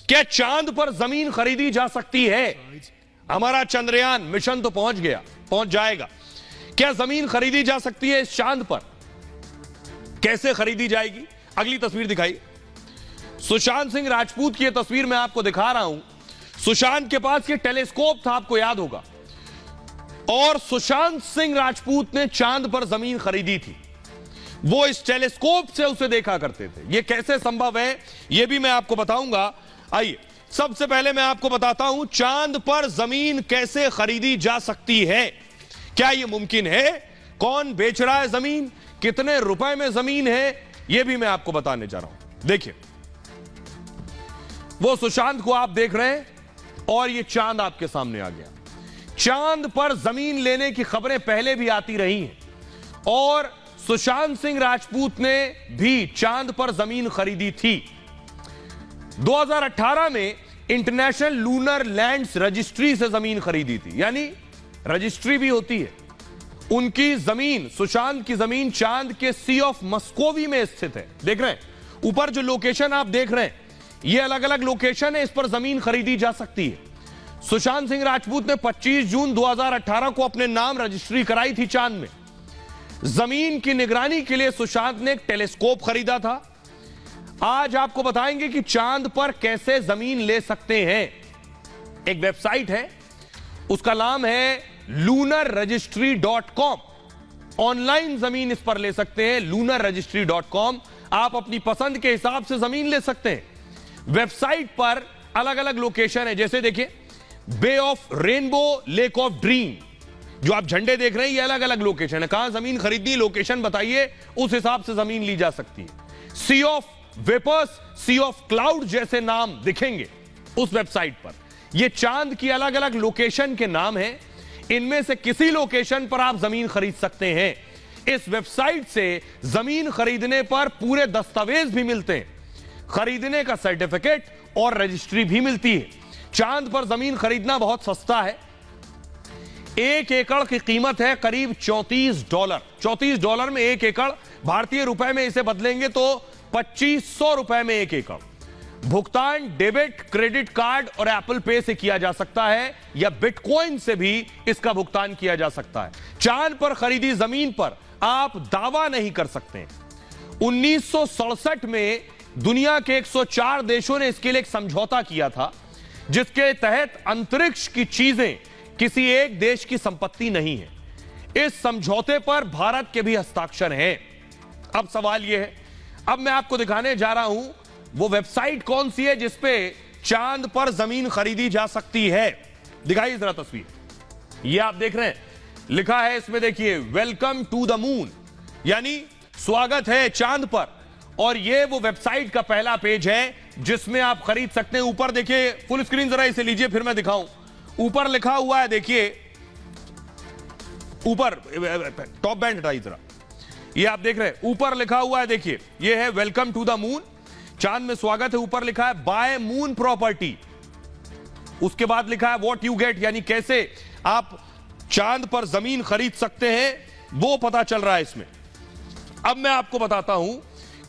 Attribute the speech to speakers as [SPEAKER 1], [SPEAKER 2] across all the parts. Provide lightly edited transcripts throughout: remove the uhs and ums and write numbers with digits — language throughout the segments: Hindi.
[SPEAKER 1] क्या चांद पर जमीन खरीदी जा सकती है? हमारा चंद्रयान मिशन तो पहुंच जाएगा। क्या जमीन खरीदी जा सकती है इस चांद पर? कैसे खरीदी जाएगी? अगली तस्वीर दिखाइए। सुशांत सिंह राजपूत की यह तस्वीर मैं आपको दिखा रहा हूं। सुशांत के पास ये टेलीस्कोप था, आपको याद होगा, और सुशांत सिंह राजपूत ने चांद पर जमीन खरीदी थी। वो इस टेलीस्कोप से उसे देखा करते थे। यह कैसे संभव है यह भी मैं आपको बताऊंगा। आइए सबसे पहले मैं आपको बताता हूं चांद पर जमीन कैसे खरीदी जा सकती है। क्या यह मुमकिन है? कौन बेच रहा है जमीन? कितने रुपए में जमीन है? यह भी मैं आपको बताने जा रहा हूं। देखिए, वो सुशांत को आप देख रहे हैं और यह चांद आपके सामने आ गया। चांद पर जमीन लेने की खबरें पहले भी आती रही हैं और सुशांत सिंह राजपूत ने भी चांद पर जमीन खरीदी थी। 2018 में इंटरनेशनल लूनर लैंड्स रजिस्ट्री से जमीन खरीदी थी, यानी रजिस्ट्री भी होती है। उनकी जमीन, सुशांत की जमीन चांद के सी ऑफ मस्कोवी में स्थित है। देख रहे हैं ऊपर जो लोकेशन आप देख रहे हैं, ये अलग अलग लोकेशन है, इस पर जमीन खरीदी जा सकती है। सुशांत सिंह राजपूत ने 25 जून 2018 को अपने नाम रजिस्ट्री कराई थी चांद में। जमीन की निगरानी के लिए सुशांत ने एक टेलीस्कोप खरीदा था। आज आपको बताएंगे कि चांद पर कैसे जमीन ले सकते हैं। एक वेबसाइट है, उसका नाम है lunarregistry.com। ऑनलाइन जमीन इस पर ले सकते हैं, lunarregistry.com। आप अपनी पसंद के हिसाब से जमीन ले सकते हैं। वेबसाइट पर अलग अलग लोकेशन है, जैसे देखिए Bay of Rainbow, Lake of Dream, जो आप झंडे देख रहे हैं, ये अलग अलग लोकेशन है। कहां जमीन खरीदनी, लोकेशन बताइए, उस हिसाब से जमीन ली जा सकती है। Sea of Vapours, Sea of Cloud जैसे नाम दिखेंगे उस वेबसाइट पर। ये चांद की अलग अलग लोकेशन के नाम हैं। इनमें से किसी लोकेशन पर आप जमीन खरीद सकते हैं। इस वेबसाइट से जमीन खरीदने पर पूरे दस्तावेज भी मिलते हैं, खरीदने का सर्टिफिकेट और रजिस्ट्री भी मिलती है। चांद पर जमीन खरीदना बहुत सस्ता है। 1 एकड़ की कीमत है करीब $34। $34 में 1 एकड़, भारतीय रुपए में इसे बदलेंगे तो 2500 रुपए में 1 एकड़। भुगतान डेबिट, क्रेडिट कार्ड और एप्पल पे से किया जा सकता है या बिटकॉइन से भी इसका भुगतान किया जा सकता है। चांद पर खरीदी जमीन पर आप दावा नहीं कर सकते। 1967 में दुनिया के 104 देशों ने इसके लिए एक समझौता किया था, जिसके तहत अंतरिक्ष की चीजें किसी एक देश की संपत्ति नहीं है। इस समझौते पर भारत के भी हस्ताक्षर हैं। अब सवाल यह है, अब मैं आपको दिखाने जा रहा हूं वो वेबसाइट कौन सी है जिसपे चांद पर जमीन खरीदी जा सकती है। दिखाइए जरा तस्वीर। ये आप देख रहे हैं, लिखा है इसमें, देखिए वेलकम टू द मून, यानी स्वागत है चांद पर। और ये वो वेबसाइट का पहला पेज है जिसमें आप खरीद सकते हैं। ऊपर देखिए, फुल स्क्रीन जरा इसे लीजिए फिर मैं दिखाऊं। ऊपर लिखा हुआ है, देखिए ऊपर, टॉप बैंड हटाइए जरा, ये आप देख रहे हैं ऊपर लिखा हुआ है, देखिए ये है वेलकम टू द मून, चांद में स्वागत है। ऊपर लिखा है बाय मून प्रॉपर्टी। उसके बाद लिखा है व्हाट यू गेट, यानी कैसे आप चांद पर जमीन खरीद सकते हैं, वो पता चल रहा है इसमें। अब मैं आपको बताता हूं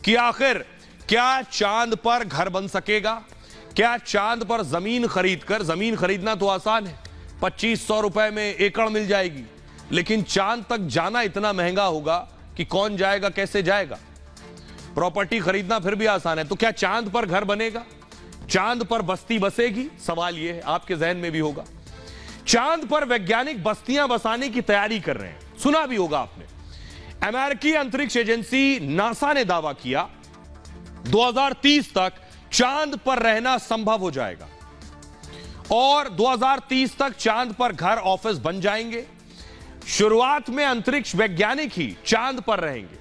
[SPEAKER 1] कि आखिर क्या चांद पर घर बन सकेगा? क्या चांद पर जमीन खरीदकर, जमीन खरीदना तो आसान है, 2500 रुपए में एकड़ मिल जाएगी, लेकिन चांद तक जाना इतना महंगा होगा कि कौन जाएगा, कैसे जाएगा? प्रॉपर्टी खरीदना फिर भी आसान है, तो क्या चांद पर घर बनेगा? चांद पर बस्ती बसेगी? सवाल यह है, आपके जहन में भी होगा। चांद पर वैज्ञानिक बस्तियां बसाने की तैयारी कर रहे हैं, सुना भी होगा आपने। अमेरिकी अंतरिक्ष एजेंसी नासा ने दावा किया 2030 तक चांद पर रहना संभव हो जाएगा और 2030 तक चांद पर घर, ऑफिस बन जाएंगे। शुरुआत में अंतरिक्ष वैज्ञानिक ही चांद पर रहेंगे,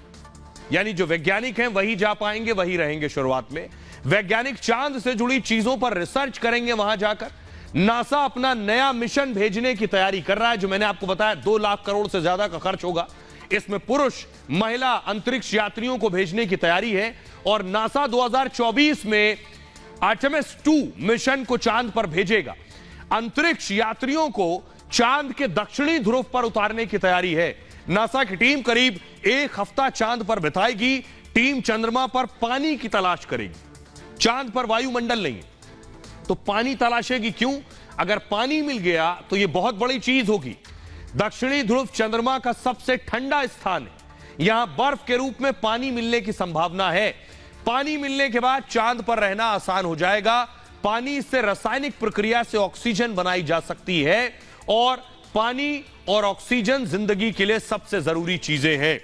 [SPEAKER 1] यानी जो वैज्ञानिक हैं वही जा पाएंगे, वही रहेंगे शुरुआत में। वैज्ञानिक चांद से जुड़ी चीजों पर रिसर्च करेंगे वहां जाकर। नासा अपना नया मिशन भेजने की तैयारी कर रहा है, जो मैंने आपको बताया 2 लाख करोड़ से ज्यादा का खर्च होगा। इसमें पुरुष, महिला अंतरिक्ष यात्रियों को भेजने की तैयारी है और नासा 2024 में आर्टेमिस 2 मिशन को चांद पर भेजेगा। अंतरिक्ष यात्रियों को चांद के दक्षिणी ध्रुव पर उतारने की तैयारी है। नासा की टीम करीब 1 हफ्ता चांद पर बिताएगी। टीम चंद्रमा पर पानी की तलाश करेगी, चांद पर वायुमंडल नहीं है। तो पानी तलाशेगी क्यों? अगर पानी मिल गया तो यह बहुत बड़ी चीज होगी। दक्षिणी ध्रुव चंद्रमा का सबसे ठंडा स्थान है, यहां बर्फ के रूप में पानी मिलने की संभावना है। पानी मिलने के बाद चांद पर रहना आसान हो जाएगा। पानी से रासायनिक प्रक्रिया से ऑक्सीजन बनाई जा सकती है और पानी और ऑक्सीजन जिंदगी के लिए सबसे जरूरी चीजें हैं।